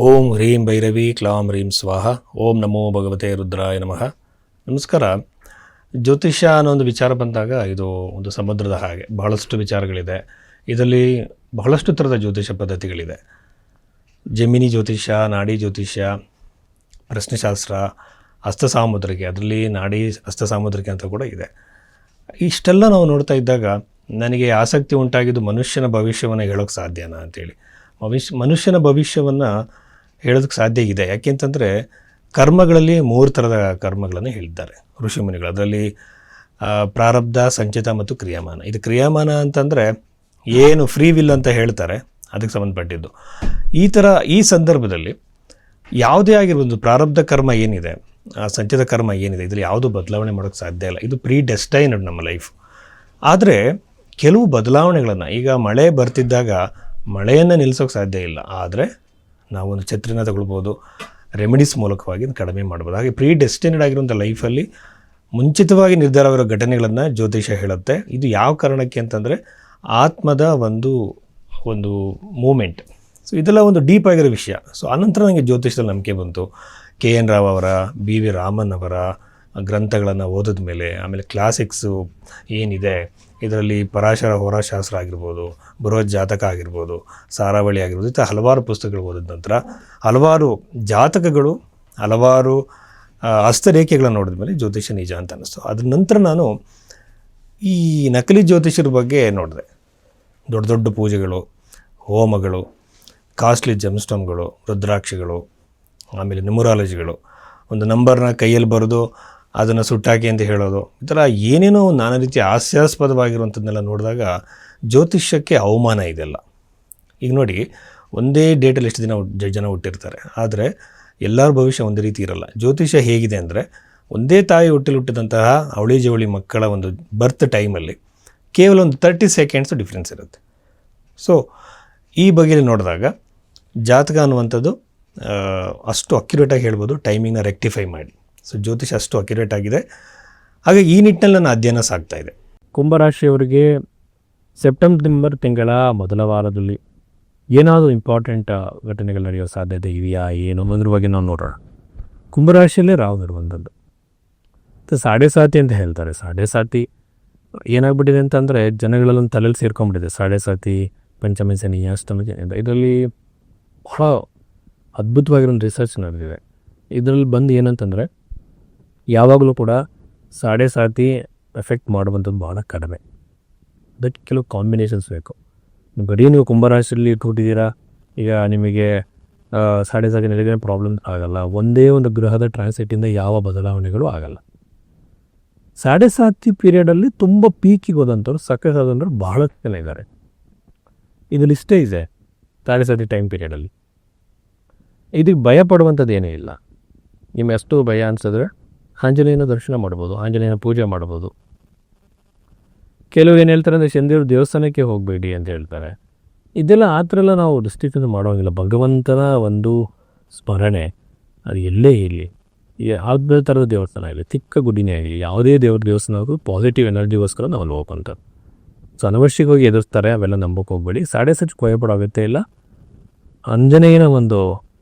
ಓಂ ಹ್ರೀಂ ಭೈರವಿ ಕ್ಲಾಂ ಹ್ರೀಂ ಸ್ವಾಹ. ಓಂ ನಮೋ ಭಗವತೆ ರುದ್ರಾಯ ನಮಃ. ನಮಸ್ಕಾರ. ಜ್ಯೋತಿಷ್ಯ ಅನ್ನೋ ಒಂದು ವಿಚಾರ ಬಂದಾಗ ಇದು ಒಂದು ಸಮುದ್ರದ ಹಾಗೆ ಬಹಳಷ್ಟು ವಿಚಾರಗಳಿದೆ. ಇದರಲ್ಲಿ ಬಹಳಷ್ಟು ಥರದ ಜ್ಯೋತಿಷ್ಯ ಪದ್ಧತಿಗಳಿದೆ. ಜಮಿನಿ ಜ್ಯೋತಿಷ್ಯ, ನಾಡಿ ಜ್ಯೋತಿಷ್ಯ, ಪ್ರಶ್ನೆಶಾಸ್ತ್ರ, ಹಸ್ತಸಾಮುದ್ರಿಕೆ, ಅದರಲ್ಲಿ ನಾಡಿ ಹಸ್ತಸಾಮುದ್ರಿಕೆ ಅಂತ ಕೂಡ ಇದೆ. ಇಷ್ಟೆಲ್ಲ ನಾವು ನೋಡ್ತಾ ಇದ್ದಾಗ ನನಗೆ ಆಸಕ್ತಿ ಉಂಟಾಗಿದ್ದು ಮನುಷ್ಯನ ಭವಿಷ್ಯವನ್ನು ಹೇಳೋಕ್ಕೆ ಸಾಧ್ಯನಾ ಅಂತೇಳಿ. ಮನುಷ್ಯನ ಭವಿಷ್ಯವನ್ನು ಹೇಳೋದಕ್ಕೆ ಸಾಧ್ಯ ಇದೆ. ಯಾಕೆಂತಂದರೆ ಕರ್ಮಗಳಲ್ಲಿ 3 ಥರದ ಕರ್ಮಗಳನ್ನು ಹೇಳಿದ್ದಾರೆ ಋಷಿಮುನಿಗಳು. ಅದರಲ್ಲಿ ಪ್ರಾರಬ್ಧ, ಸಂಚಿತ ಮತ್ತು ಕ್ರಿಯಾಮಾನ. ಇದು ಕ್ರಿಯಾಮಾನ ಅಂತಂದರೆ ಏನು ಫ್ರೀ ವಿಲ್ ಅಂತ ಹೇಳ್ತಾರೆ, ಅದಕ್ಕೆ ಸಂಬಂಧಪಟ್ಟಿದ್ದು. ಈ ಸಂದರ್ಭದಲ್ಲಿ ಯಾವುದೇ ಆಗಿರ್ಬೋದು, ಪ್ರಾರಬ್ಧ ಕರ್ಮ ಏನಿದೆ, ಸಂಚಿತ ಕರ್ಮ ಏನಿದೆ, ಇದರಲ್ಲಿ ಯಾವುದೂ ಬದಲಾವಣೆ ಮಾಡೋಕ್ಕೆ ಸಾಧ್ಯ ಇಲ್ಲ. ಇದು ಪ್ರೀ ಡೆಸ್ಟೈನ್ಡ್ ನಮ್ಮ ಲೈಫ್. ಆದರೆ ಕೆಲವು ಬದಲಾವಣೆಗಳನ್ನು, ಈಗ ಮಳೆ ಬರ್ತಿದ್ದಾಗ ಮಳೆಯನ್ನು ನಿಲ್ಲಿಸೋಕ್ಕೆ ಸಾಧ್ಯ ಇಲ್ಲ, ಆದರೆ ನಾವೊಂದು ಛತ್ರಿನ ತಗೊಳ್ಬೋದು, ರೆಮಿಡೀಸ್ ಮೂಲಕವಾಗಿ ಕಡಿಮೆ ಮಾಡ್ಬೋದು. ಹಾಗೆ ಪ್ರೀ ಡೆಸ್ಟಿನೇಡ್ ಆಗಿರುವಂಥ ಲೈಫಲ್ಲಿ ಮುಂಚಿತವಾಗಿ ನಿರ್ಧಾರವಿರೋ ಘಟನೆಗಳನ್ನು ಜ್ಯೋತಿಷ ಹೇಳುತ್ತೆ. ಇದು ಯಾವ ಕಾರಣಕ್ಕೆ ಅಂತಂದರೆ ಆತ್ಮದ ಒಂದು ಮೂಮೆಂಟ್. ಸೊ ಇದೆಲ್ಲ ಒಂದು ಡೀಪ್ ಆಗಿರೋ ವಿಷಯ. ಸೊ ಆನಂತರ ನನಗೆ ಜ್ಯೋತಿಷದಲ್ಲಿ ನಂಬಿಕೆ ಬಂತು. KN ರಾವ್ ಅವರ, BV ರಾಮನ್ ಅವರ ಗ್ರಂಥಗಳನ್ನು ಓದಿದ ಮೇಲೆ, ಆಮೇಲೆ ಕ್ಲಾಸಿಕ್ಸು ಏನಿದೆ ಇದರಲ್ಲಿ ಪರಾಶರ ಹೋರಾಶಾಸ್ತ್ರ ಆಗಿರ್ಬೋದು, ಬೃಹತ್ ಜಾತಕ ಆಗಿರ್ಬೋದು, ಸಾರಾವಳಿ ಆಗಿರ್ಬೋದು, ಇಂಥ ಹಲವಾರು ಪುಸ್ತಕಗಳು ಓದಿದ ನಂತರ ಹಲವಾರು ಜಾತಕಗಳು, ಹಲವಾರು ಹಸ್ತರೇಖೆಗಳನ್ನು ನೋಡಿದ ಮೇಲೆ ಜ್ಯೋತಿಷ್ಯ ನಿಜ ಅಂತ ಅನ್ನಿಸ್ತು. ಅದ್ರ ನಂತರ ನಾನು ಈ ನಕಲಿ ಜ್ಯೋತಿಷ್ಯರ ಬಗ್ಗೆ ನೋಡಿದೆ. ದೊಡ್ಡ ದೊಡ್ಡ ಪೂಜೆಗಳು, ಹೋಮಗಳು, ಕಾಸ್ಟ್ಲಿ ಜೆಮ್ಸ್ಟೋನ್ಗಳು, ರುದ್ರಾಕ್ಷಿಗಳು, ಆಮೇಲೆ ನ್ಯೂಮರಾಲಜಿಗಳು, ಒಂದು ನಂಬರ್ನ ಕೈಯಲ್ಲಿ ಬರೆದು ಅದನ್ನು ಸುಟ್ಟಾಕಿ ಅಂತ ಹೇಳೋದು, ಈ ಥರ ಏನೇನೋ ನಾನಾ ರೀತಿ ಹಾಸ್ಯಾಸ್ಪದವಾಗಿರುವಂಥದ್ದನ್ನೆಲ್ಲ ನೋಡಿದಾಗ ಜ್ಯೋತಿಷ್ಯಕ್ಕೆ ಅವಮಾನ ಇದೆಲ್ಲ. ಈಗ ನೋಡಿ, ಒಂದೇ ಡೇಟಲ್ಲಿ ಎಷ್ಟು ಜನ ಹುಟ್ಟಿರ್ತಾರೆ, ಆದರೆ ಎಲ್ಲರ ಭವಿಷ್ಯ ಒಂದೇ ರೀತಿ ಇರಲ್ಲ. ಜ್ಯೋತಿಷ್ಯ ಹೇಗಿದೆ ಅಂದರೆ, ಒಂದೇ ತಾಯಿ ಹುಟ್ಟಿದಂತಹ ಅವಳಿ ಜವಳಿ ಮಕ್ಕಳ ಒಂದು ಬರ್ತ್ ಟೈಮಲ್ಲಿ ಕೇವಲ ಒಂದು 30 ಸೆಕೆಂಡ್ಸು ಡಿಫ್ರೆನ್ಸ್ ಇರುತ್ತೆ. ಸೊ ಈ ಬಗೆಯಲ್ಲಿ ನೋಡಿದಾಗ ಜಾತಕ ಅನ್ನುವಂಥದ್ದು ಅಷ್ಟು ಅಕ್ಯುರೇಟಾಗಿ ಹೇಳ್ಬೋದು, ಟೈಮಿಂಗ್ನ ರೆಕ್ಟಿಫೈ ಮಾಡಿ. ಸೊ ಜ್ಯೋತಿಷ ಅಷ್ಟು ಅಕ್ಯುರೇಟ್ ಆಗಿದೆ. ಹಾಗೆ ಈ ನಿಟ್ಟಿನಲ್ಲಿ ನನ್ನ ಅಧ್ಯಯನ ಸಾಗ್ತಾ ಇದೆ. ಕುಂಭರಾಶಿಯವರಿಗೆ ಸೆಪ್ಟೆಂಬರ್ ತಿಂಗಳ ಮೊದಲ ವಾರದಲ್ಲಿ ಏನಾದರೂ ಇಂಪಾರ್ಟೆಂಟ್ ಘಟನೆಗಳು ನಡೆಯೋ ಸಾಧ್ಯತೆ ಇದೆಯಾ, ಏನು ಅನ್ನೋದ್ರ ಬಗ್ಗೆ ನಾವು ನೋಡೋಣ. ಕುಂಭರಾಶಿಯಲ್ಲೇ ರಾಹು ಇರುವಂಥದ್ದು. ಸಾಡೆ ಸಾತಿ ಅಂತ ಹೇಳ್ತಾರೆ. ಸಾಡೆ ಸಾತಿ ಏನಾಗ್ಬಿಟ್ಟಿದೆ ಅಂತಂದರೆ, ಜನಗಳಲ್ಲೊಂದು ತಲೆಯಲ್ಲಿ ಸೇರ್ಕೊಂಡ್ಬಿಟ್ಟಿದೆ. ಸಾಡೆ ಸಾತಿ, ಪಂಚಮ ಶನಿ, ಅಷ್ಟಮ ಶನಿ ಅಂತ. ಇದರಲ್ಲಿ ಬಹಳ ಅದ್ಭುತವಾಗಿರೋ ರಿಸರ್ಚ್ ನಡೆದಿದೆ. ಇದರಲ್ಲಿ ಬಂದು ಏನಂತಂದರೆ, ಯಾವಾಗಲೂ ಕೂಡ ಸಾಡೆ ಸಾತಿ ಎಫೆಕ್ಟ್ ಮಾಡುವಂಥದ್ದು ಭಾಳ ಕಡಿಮೆ. ಅದಕ್ಕೆ ಕೆಲವು ಕಾಂಬಿನೇಷನ್ಸ್ ಬೇಕು. ಬರೀ ನೀವು ಕುಂಭರಾಶಿಯಲ್ಲಿ ಹುಟ್ಟಿದ್ದೀರಾ, ಈಗ ನಿಮಗೆ ಸಾಡೆ ಸಾತಿ ನಡೆದೇ ಪ್ರಾಬ್ಲಮ್ ಆಗಲ್ಲ. ಒಂದೇ ಒಂದು ಗ್ರಹದ ಟ್ರಾನ್ಸಿಟಿಂದ ಯಾವ ಬದಲಾವಣೆಗಳು ಆಗಲ್ಲ. ಸಾಡೆ ಸಾತಿ ಪೀರಿಯಡಲ್ಲಿ ತುಂಬ ಪೀಕಿಗೆ ಹೋದಂಥವ್ರು, ಸಕ್ಸಸ್ ಆದಂಥವ್ರು ಬಹಳ ಜನ ಇದ್ದಾರೆ. ಇದರಲ್ಲಿ ಇಷ್ಟೇ ಇದೆ ಸಾಡೆ ಸಾತಿ ಟೈಮ್ ಪೀರಿಯಡಲ್ಲಿ. ಇದಕ್ಕೆ ಭಯ ಪಡುವಂಥದ್ದು ಏನೂ ಇಲ್ಲ. ನಿಮಗೆ ಅಷ್ಟು ಭಯ ಅನಿಸಿದ್ರೆ ಆಂಜನೇಯನ ದರ್ಶನ ಮಾಡ್ಬೋದು, ಆಂಜನೇಯನ ಪೂಜೆ ಮಾಡ್ಬೋದು. ಕೆಲವರು ಏನು ಹೇಳ್ತಾರೆ ಅಂದರೆ, ಶನಿದೇವ್ರ ದೇವಸ್ಥಾನಕ್ಕೆ ಹೋಗಬೇಡಿ ಅಂತ ಹೇಳ್ತಾರೆ. ಇದೆಲ್ಲ ಆ ಥರ ಎಲ್ಲ ನಾವು ರಿಸ್ಟ್ರಿಕ್ಷನ್ ಮಾಡೋಂಗಿಲ್ಲ. ಭಗವಂತನ ಒಂದು ಸ್ಮರಣೆ ಅದು ಎಲ್ಲೇ ಇರಲಿ, ಯಾವುದೇ ಥರದ ದೇವಸ್ಥಾನ ಆಗಲಿ, ಚಿಕ್ಕ ಗುಡಿನೇ ಆಗಲಿ, ಯಾವುದೇ ದೇವಸ್ಥಾನಕ್ಕೂ ಪಾಸಿಟಿವ್ ಎನರ್ಜಿಗೋಸ್ಕರ ನಾವು ಅಲ್ಲಿ ಹೋಗ್ಕೊಂತಾರೆ. ಸೊ ಅನವಶ್ಯಕವಾಗಿ ಎದುರಿಸ್ತಾರೆ, ಅವೆಲ್ಲ ನಂಬಕ್ಕೆ ಹೋಗ್ಬೇಡಿ. ಸಾಡೆ ಸಾತಿ ಭಯಪಡೋಗುತ್ತೆ ಇಲ್ಲ. ಆಂಜನೇಯನ ಒಂದು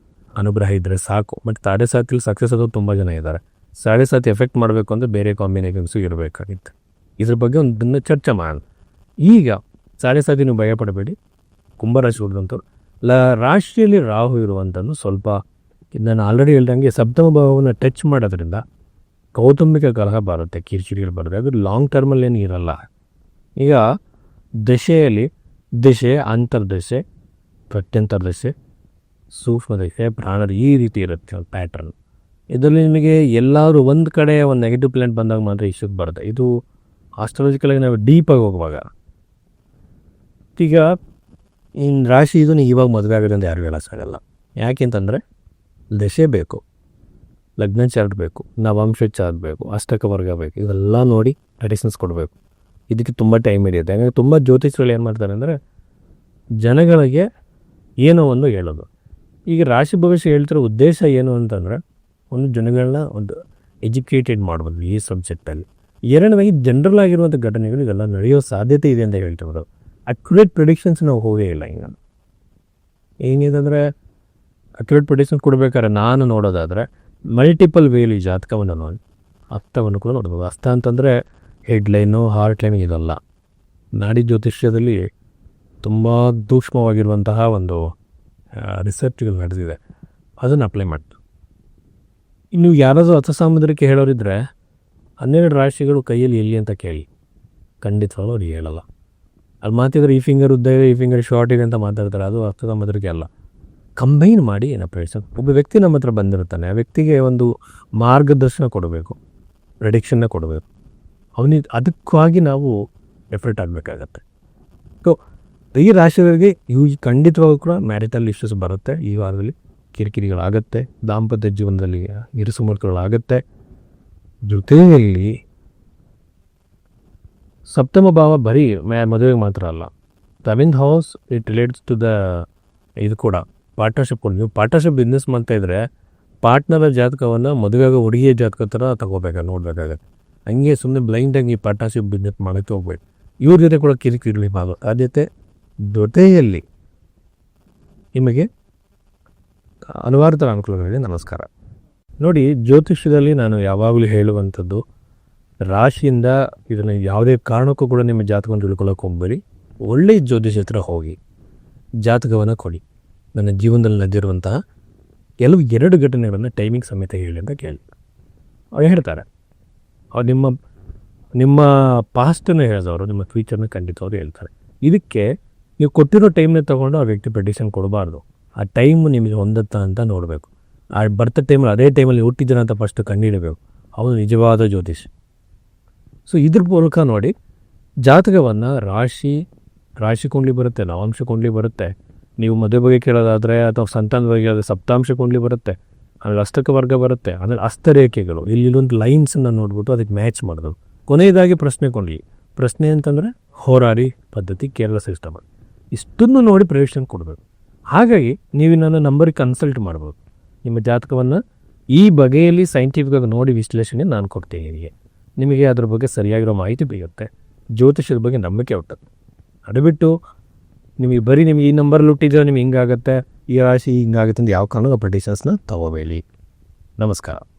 ಅನುಗ್ರಹ ಇದ್ದರೆ ಸಾಕು. ಬಟ್ ಸಾಡೆ ಸಾತಿಲಿ ಸಕ್ಸಸ್ ಆದವ್ರು ತುಂಬ ಜನ ಇದ್ದಾರೆ. ಸಾಡೆ ಸಾತಿ ಎಫೆಕ್ಟ್ ಮಾಡಬೇಕು ಅಂದರೆ ಬೇರೆ ಕಾಂಬಿನೇಷನ್ಸು ಇರಬೇಕಾಗಿತ್ತು. ಇದ್ರ ಬಗ್ಗೆ ಒಂದು ಚರ್ಚೆ ಮಾಡೋಣ. ಈಗ ಸಾಡೆ ಸಾತಿ ನೀವು ಭಯಪಡಬೇಡಿ. ಕುಂಭರಾಶಿ ಹುಟ್ಟಿದಂಥವ್ರು ರಾಶಿಯಲ್ಲಿ ರಾಹು ಇರುವಂಥದ್ದು ಸ್ವಲ್ಪ, ನಾನು ಆಲ್ರೆಡಿ ಹೇಳ್ದಂಗೆ ಸಪ್ತಮ ಭಾವವನ್ನು ಟಚ್ ಮಾಡೋದ್ರಿಂದ ಕೌಟುಂಬಿಕ ಕಲಹ ಬರುತ್ತೆ, ಕಿರಿಕಿರಿಗಳು ಬರುತ್ತೆ. ಅದು ಲಾಂಗ್ ಟರ್ಮಲ್ಲಿ ಏನು ಇರಲ್ಲ. ಈಗ ದಶೆಯಲ್ಲಿ ದಶೆ, ಅಂತರ್ದಶೆ, ಪ್ರತ್ಯಂತರ್ದಶೆ, ಸೂಕ್ಷ್ಮ ದಶೆ, ಪ್ರಾಣರು, ಈ ರೀತಿ ಇರುತ್ತೆ ಪ್ಯಾಟ್ರನ್. ಇದರಲ್ಲಿ ನಿಮಗೆ ಎಲ್ಲರೂ ಒಂದು ಕಡೆ ಒಂದು ನೆಗೆಟಿವ್ ಪ್ಲಾನೆಟ್ ಬಂದಾಗ ಮಾತ್ರ ಇಶ್ಯೂಗೆ ಬರುತ್ತೆ. ಇದು ಆಸ್ಟ್ರಾಲಜಿಕಲಾಗಿ ನಾವು ಡೀಪಾಗಿ ಹೋಗುವಾಗ, ಈಗ ಇನ್ನು ರಾಶಿ ಇದು ನೀವು ಇವಾಗ ಮದುವೆ ಆಗೋದು ಅಂತ ಯಾರು ಹೇಳೋಕ್ಕಾಗಲ್ಲ. ಯಾಕೆಂತಂದರೆ ದಶೆ ಬೇಕು, ಲಗ್ನ ಚಾರ್ಟ್ ಬೇಕು, ನವಾಂಶ ಚಾರ್ಟ್ ಬೇಕು, ಅಷ್ಟಕ ವರ್ಗ ಬೇಕು, ಇವೆಲ್ಲ ನೋಡಿ ಮೆಡಿಸಿನ್ಸ್ ಕೊಡಬೇಕು. ಇದಕ್ಕೆ ತುಂಬ ಟೈಮ್ ಹಿಡಿಯುತ್ತೆ. ಹಾಗಾಗಿ ತುಂಬ ಜ್ಯೋತಿಷಗಳು ಏನು ಮಾಡ್ತಾರೆ ಅಂದರೆ, ಜನಗಳಿಗೆ ಏನೋ ಒಂದು ಹೇಳೋದು. ಈಗ ರಾಶಿ ಭವಿಷ್ಯ ಹೇಳ್ತಿರೋ ಉದ್ದೇಶ ಏನು ಅಂತಂದರೆ, ಒಂದು ಜನಗಳನ್ನ ಒಂದು ಎಜುಕೇಟೆಡ್ ಮಾಡ್ಬೋದು ಈ ಸಬ್ಜೆಕ್ಟಲ್ಲಿ. ಎರಡನೇದಾಗಿ ಜನರಲ್ ಆಗಿರುವಂಥ ಘಟನೆಗಳು ಇದೆಲ್ಲ ನಡೆಯೋ ಸಾಧ್ಯತೆ ಇದೆ ಅಂತ ಹೇಳ್ತಿರೋದು. ಅಕ್ಯುರೇಟ್ ಪ್ರಿಡಿಕ್ಷನ್ಸ್ ನಾವು ಹೋಗೇ ಇಲ್ಲ. ಹಿಂಗೆ ಏನಿದೆ ಅಂದರೆ, ಅಕ್ಯುರೇಟ್ ಪ್ರಿಡಿಕ್ಷನ್ ಕೊಡಬೇಕಾದ್ರೆ ನಾನು ನೋಡೋದಾದರೆ ಮಲ್ಟಿಪಲ್ ವೇಲಿ ಜಾತಕವನ್ನು ನೋಡಿ ಅರ್ಥವನ್ನು ಕೂಡ ನೋಡ್ಬೋದು. ಅರ್ಥ ಅಂತಂದರೆ ಹೆಡ್ಲೈನು ಹಾರ್ಟ್ ಲೈನ್ ಇದಲ್ಲ. ನಾಡಿ ಜ್ಯೋತಿಷ್ಯದಲ್ಲಿ ತುಂಬ ಸೂಕ್ಷ್ಮವಾಗಿರುವಂತಹ ಒಂದು ರಿಸರ್ಚ್ಗಳು ನಡೆದಿದೆ, ಅದನ್ನು ಅಪ್ಲೈ ಮಾಡ್ತು. ಇನ್ನು ಯಾರಾದರೂ ಅರ್ಥಸಾಮುದ್ರಕ್ಕೆ ಹೇಳೋರಿದ್ದರೆ 12 ರಾಶಿಗಳು ಕೈಯಲ್ಲಿ ಎಲ್ಲಿ ಅಂತ ಕೇಳಿ, ಖಂಡಿತವಾಗ್ಲೂ ಅವ್ರಿಗೆ ಹೇಳಲ್ಲ. ಅಲ್ಲಿ ಮಾತಿದ್ರೆ ಈ ಫಿಂಗರ್ ಉದ್ದ ಇದೆ, ಈ ಫಿಂಗರ್ ಶಾರ್ಟ್ ಇದೆ ಅಂತ ಮಾತಾಡ್ತಾರೆ. ಅದು ಅರ್ಥಸಾಮುದ್ರಕ್ಕೆ ಅಲ್ಲ. ಕಂಬೈನ್ ಮಾಡಿ ಏನಪ್ಪ ಹೇಳ್ತಾರೆ, ಒಬ್ಬ ವ್ಯಕ್ತಿ ನಮ್ಮ ಹತ್ರ ಬಂದಿರ್ತಾನೆ, ಆ ವ್ಯಕ್ತಿಗೆ ಒಂದು ಮಾರ್ಗದರ್ಶನ ಕೊಡಬೇಕು, ಪ್ರೆಡಿಕ್ಷನ್ನ ಕೊಡಬೇಕು. ಅವನಿಗೆ ಅದಕ್ಕಾಗಿ ನಾವು ಎಫರ್ಟ್ ಆಗಬೇಕಾಗತ್ತೆ. ಸೊ ಈ ರಾಶಿಯವರಿಗೆ ಇವು ಖಂಡಿತವಾಗೂ ಕೂಡ ಮ್ಯಾರಿಟಲ್ ಇಶ್ಯೂಸ್ ಬರುತ್ತೆ. ಈ ವಾರದಲ್ಲಿ ಕಿರಿಕಿರಿಗಳಾಗತ್ತೆ, ದಾಂಪತ್ಯ ಜೀವನದಲ್ಲಿ ಇರುಸುಮುರುಕುಗಳಾಗತ್ತೆ. ಜೊತೆಯಲ್ಲಿ ಸಪ್ತಮ ಭಾವ ಬರೀ ಮದುವೆಗೆ ಮಾತ್ರ ಅಲ್ಲ, 7th house it relates to the ಇದು ಕೂಡ ಪಾರ್ಟ್ನರ್ಶಿಪ್. ನೀವು ಪಾರ್ಟ್ನರ್ಶಿಪ್ ಬಿಸ್ನೆಸ್ ಮಾಡ್ತಾ ಇದ್ರೆ ಪಾರ್ಟ್ನರ ಜಾತಕವನ್ನು ಮದುವೆಯಾಗ ಹುಡುಗಿಯ ಜಾತಕ ಥರ ನೋಡಬೇಕಾಗತ್ತೆ. ಹಂಗೆ ಸುಮ್ಮನೆ ಬ್ಲೈಂಡಾಗಿ ಪಾರ್ಟ್ನರ್ಶಿಪ್ ಬಿಸ್ನೆಸ್ ಮಾಡೋಕ್ಕೆ ಹೋಗ್ಬೇಕು. ಇವ್ರ ಜೊತೆ ಕೂಡ ಕಿರಿಕಿರಿ ಆಗೋ ಸಾಧ್ಯತೆ. ಜೊತೆಯಲ್ಲಿ ನಿಮಗೆ ಅನಿವಾರ್ಯ ಅನುಕೂಲಗಳಿಗೆ ನಮಸ್ಕಾರ. ನೋಡಿ, ಜ್ಯೋತಿಷ್ಯದಲ್ಲಿ ನಾನು ಯಾವಾಗಲೂ ಹೇಳುವಂಥದ್ದು, ರಾಶಿಯಿಂದ ಇದನ್ನು ಯಾವುದೇ ಕಾರಣಕ್ಕೂ ಕೂಡ ನಿಮ್ಮ ಜಾತಕವನ್ನು ತಿಳ್ಕೊಳ್ಳೋಕೆ ಹೋಗ್ಬೇಡಿ. ಒಳ್ಳೆಯ ಜ್ಯೋತಿಷ್ಯ ಹತ್ರ ಹೋಗಿ ಜಾತಕವನ್ನು ಕೊಡಿ. ನನ್ನ ಜೀವನದಲ್ಲಿ ನಡೆದಿರುವಂತಹ ಕೆಲವು 2 ಘಟನೆಗಳನ್ನು ಟೈಮಿಂಗ್ ಸಮೇತ ಹೇಳಿ ಅಂತ ಕೇಳಿ ಅವ್ರು ಹೇಳ್ತಾರೆ. ಅವ್ರು ನಿಮ್ಮ ಪಾಸ್ಟನ್ನು ಹೇಳಿದವರು ನಿಮ್ಮ ಫ್ಯೂಚರ್ನ ಖಂಡಿತ ಅವರು ಹೇಳ್ತಾರೆ. ಇದಕ್ಕೆ ನೀವು ಕೊಟ್ಟಿರೋ ಟೈಮ್ನ ತೊಗೊಂಡು ಆ ವ್ಯಕ್ತಿ ಪ್ರೆಡಿಕ್ಷನ್ ಕೊಡಬಾರ್ದು. ಆ ಟೈಮು ನಿಮಗೆ ಹೊಂದುತ್ತಾ ಅಂತ ನೋಡಬೇಕು. ಆ ಬರ್ತ ಟೈಮಲ್ಲಿ ಅದೇ ಟೈಮಲ್ಲಿ ಹುಟ್ಟಿದ್ದಾನೆ ಅಂತ ಫಸ್ಟ್ ಕಂಡುಹಿಡಬೇಕು. ಅವನು ನಿಜವಾದ ಜ್ಯೋತಿಷ್. ಸೊ ಇದ್ರ ಮೂಲಕ ನೋಡಿ ಜಾತಕವನ್ನು ರಾಶಿ ಕುಂಡ್ಲಿ ಬರುತ್ತೆ, ನವಾಂಶ ಕುಂಡ್ಲಿ ಬರುತ್ತೆ. ನೀವು ಮದುವೆ ಬಗ್ಗೆ ಕೇಳೋದಾದರೆ ಅಥವಾ ಸಂತಾನ ಬಗ್ಗೆ ಕೇಳೋದ್ರೆ ಸಪ್ತಾಂಶ ಕುಂಡ್ಲಿ ಬರುತ್ತೆ, ಆಮೇಲೆ ಅಷ್ಟಕ ವರ್ಗ ಬರುತ್ತೆ, ಆಮೇಲೆ ಹಸ್ತರೇಖೆಗಳು, ಇಲ್ಲೊಂದು ಲೈನ್ಸನ್ನು ನೋಡ್ಬಿಟ್ಟು ಅದಕ್ಕೆ ಮ್ಯಾಚ್ ಮಾಡೋದು. ಕೊನೆಯದಾಗಿ ಪ್ರಶ್ನೆ ಕುಂಡ್ಲಿ. ಪ್ರಶ್ನೆ ಅಂತಂದರೆ ಹೋರಾರಿ ಪದ್ಧತಿ, ಕೇರಳ ಸಿಸ್ಟಮ್. ಇಷ್ಟನ್ನು ನೋಡಿ ಪ್ರೆಡಿಕ್ಷನ್ ಕೊಡಬೇಕು. ಹಾಗಾಗಿ ನೀವು ನನ್ನ ನಂಬರಿಗೆ ಕನ್ಸಲ್ಟ್ ಮಾಡ್ಬೋದು. ನಿಮ್ಮ ಜಾತಕವನ್ನು ಈ ಬಗೆಯಲ್ಲಿ ಸೈಂಟಿಫಿಕಾಗಿ ನೋಡಿ ವಿಶ್ಲೇಷಣೆ ನಾನು ಕೊಡ್ತೀನಿ. ನಿಮಗೆ ಅದ್ರ ಬಗ್ಗೆ ಸರಿಯಾಗಿರೋ ಮಾಹಿತಿ ಬೇಯುತ್ತೆ. ಜ್ಯೋತಿಷ್ಯದ ಬಗ್ಗೆ ನಂಬಿಕೆ ಹುಟ್ಟುತ್ತೆ. ಅದು ಬಿಟ್ಟು ನಿಮಗೆ ಈ ನಂಬರಲ್ಲಿ ಹುಟ್ಟಿದ್ರೆ ನಿಮ್ಗೆ ಹಿಂಗಾಗತ್ತೆ, ಈ ರಾಶಿ ಹಿಂಗಾಗುತ್ತೆ ಅಂತ ಯಾವ ಕಾರಣಕ್ಕೂ ಪ್ರೆಡಿಕ್ಷನ್ಸ್ನ ತಗೋಬೇಡಿ. ನಮಸ್ಕಾರ.